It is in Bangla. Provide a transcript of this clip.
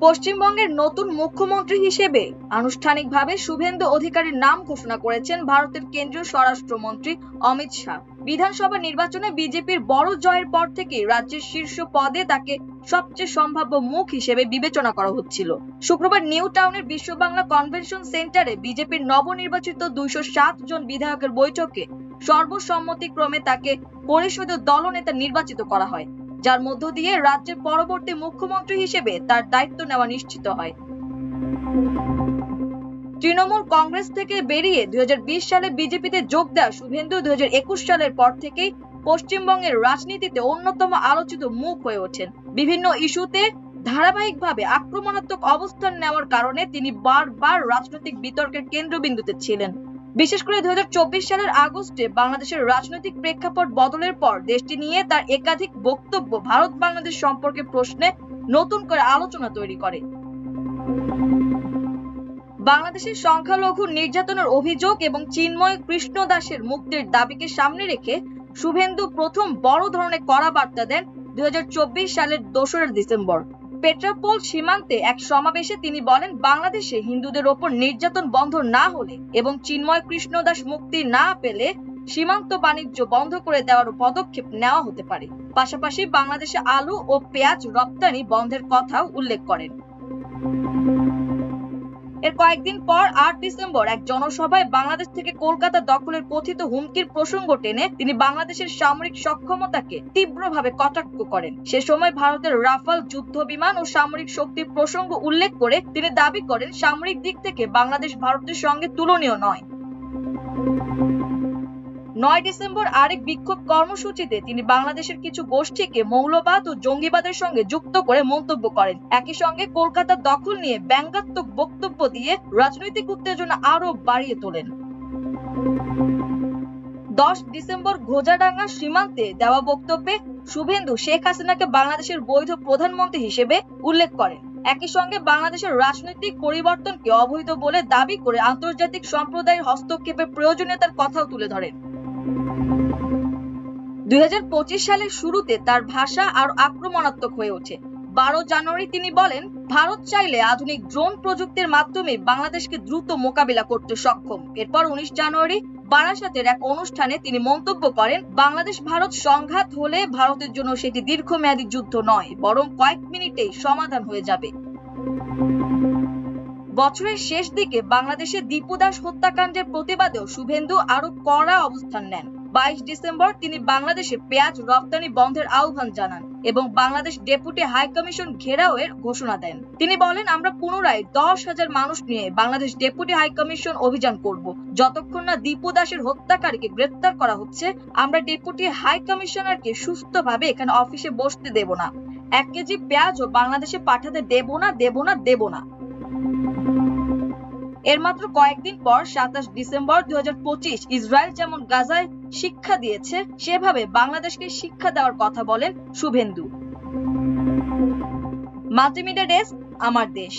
পশ্চিমবঙ্গের নতুন মুখ্যমন্ত্রী হিসেবে আনুষ্ঠানিকভাবে শুভেন্দু অধিকারীর নাম ঘোষণা করেছেন ভারতের কেন্দ্রীয় স্বরাষ্ট্রমন্ত্রী অমিত শাহ। বিধানসভা নির্বাচনে বিজেপির বড় জয়ের পর থেকে রাজ্যের শীর্ষ পদে তাকে সবচেয়ে সম্ভাব্য মুখ হিসেবে বিবেচনা করা হচ্ছিল। শুক্রবার নিউ টাউনের বিশ্ব বাংলা কনভেনশন সেন্টারে বিজেপির নবনির্বাচিত 207 জন বিধায়কের বৈঠকে সর্বসম্মতিক্রমে তাকে পরিষদীয় দলনেতা নির্বাচিত করা হয়, যার মধ্য দিয়ে রাজ্যের পরবর্তী মুখ্যমন্ত্রী হিসেবে তার দায়িত্ব নেওয়া নিশ্চিত হয়। তৃণমূল কংগ্রেস থেকে বেরিয়ে 2020 সালে বিজেপিতে যোগ দেওয়া শুভেন্দু 2021 সালের পর থেকেই পশ্চিমবঙ্গের রাজনীতিতে অন্যতম আলোচিত মুখ হয়ে ওঠেন। বিভিন্ন ইস্যুতে ধারাবাহিকভাবে আক্রমণাত্মক অবস্থান নেওয়ার কারণে তিনি বারবার রাজনৈতিক বিতর্কের কেন্দ্রবিন্দুতে ছিলেন। বিশেষ করে 2024 সালের আগস্টে বাংলাদেশের রাজনৈতিক প্রেক্ষাপট বদলের পর দেশটি নিয়ে তার একাধিক বক্তব্য ভারত বাংলাদেশ সম্পর্কে প্রশ্নে নতুন করে আলোচনা তৈরি করে। বাংলাদেশের সংখ্যালঘু নির্যাতনের অভিযোগ এবং চিন্ময় কৃষ্ণ দাসের মুক্তির দাবিকে সামনে রেখে শুভেন্দু প্রথম বড় ধরনের কড়া বার্তা দেন 2024 সালের 2রা ডিসেম্বর। পেট্রাপোল সীমান্তে এক সমাবেশে তিনি বলেন, বাংলাদেশে হিন্দুদের ওপর নির্যাতন বন্ধ না হলে এবং চিন্ময় কৃষ্ণ দাস মুক্তি না পেলে সীমান্ত বাণিজ্য বন্ধ করে দেওয়ার পদক্ষেপ নেওয়া হতে পারে। পাশাপাশি বাংলাদেশে আলু ও পেঁয়াজ রপ্তানি বন্ধের কথাও উল্লেখ করেন। এর কয়েকদিন পর 8 ডিসেম্বর এক জনসভায় বাংলাদেশ থেকে কলকাতা দখলের কথিত হুমকির প্রসঙ্গ টেনে তিনি বাংলাদেশের সামরিক সক্ষমতাকে তীব্রভাবে কটাক্ষ করেন। সে সময় ভারতের রাফাল যুদ্ধ বিমান ও সামরিক শক্তির প্রসঙ্গ উল্লেখ করে তিনি দাবি করেন, সামরিক দিক থেকে বাংলাদেশ ভারতের সঙ্গে তুলনীয় নয়। 9 ডিসেম্বর আরেক বিক্ষোভ কর্মসূচিতে তিনি বাংলাদেশের কিছু গোষ্ঠীকে মৌলবাদ ও জঙ্গিবাদের সঙ্গে যুক্ত করে মন্তব্য করেন। একই সঙ্গে কলকাতা দখল নিয়ে ব্যঙ্গাত্মক বক্তব্য দিয়ে রাজনৈতিক উত্তেজনা আরো বাড়িয়ে তোলেন। 10 ডিসেম্বর ঘোজাডাঙ্গা সীমান্তে দেওয়া বক্তব্যে শুভেন্দু শেখ হাসিনাকে বাংলাদেশের বৈধ প্রধানমন্ত্রী হিসেবে উল্লেখ করেন। একই সঙ্গে বাংলাদেশের রাজনৈতিক পরিবর্তনকে অবৈধ বলে দাবি করে আন্তর্জাতিক সম্প্রদায়ের হস্তক্ষেপের প্রয়োজনীয়তার কথাও তুলে ধরেন। 2025 সালের শুরুতে তার ভাষা আরো আক্রমণাত্মক হয়ে ওঠে। 12 জানুয়ারি তিনি বলেন, ভারত চাইলে আধুনিক ড্রোন প্রযুক্তির মাধ্যমে বাংলাদেশকে দ্রুত মোকাবিলা করতে সক্ষম। এরপর 19 জানুয়ারি বারাসাতের এক অনুষ্ঠানে তিনি মন্তব্য করেন, বাংলাদেশ ভারত সংঘাত হলে ভারতের জন্য সেটি দীর্ঘমেয়াদী যুদ্ধ নয়, বরং কয়েক মিনিটেই সমাধান হয়ে যাবে। বছরের শেষ দিকে বাংলাদেশে দীপু দাস হত্যাকাণ্ডের প্রতিবাদেও শুভেন্দু আরো কড়া অবস্থান নেন। 22 ডিসেম্বর তিনি বাংলাদেশে পেঁয়াজ রপ্তানি বন্ধের আহ্বান জানান এবং বাংলাদেশ ডেপুটি হাই কমিশন ঘেরাওয়ের ঘোষণা দেন। তিনি বলেন, আমরা পুনরায় 10,000 মানুষ নিয়ে বাংলাদেশ ডেপুটি হাই কমিশন অভিযান করব। যতক্ষণ না দীপু দাসের হত্যাকারীকে গ্রেফতার করা হচ্ছে, আমরা ডেপুটি হাই কমিশনারকে সুস্থভাবে এখানে অফিসে বসতে দেব না। 1 কেজি পেঁয়াজও বাংলাদেশে পাঠাতে দেব না। এর মাত্র কয়েকদিন পর 27 ডিসেম্বর 2025 ইসরায়েল যেমন গাজায় শিক্ষা দিয়েছে, সেভাবে বাংলাদেশকে শিক্ষা দেওয়ার কথা বলেন শুভেন্দু। মাল্টিমিডিয়া ডেস্ক, আমার দেশ।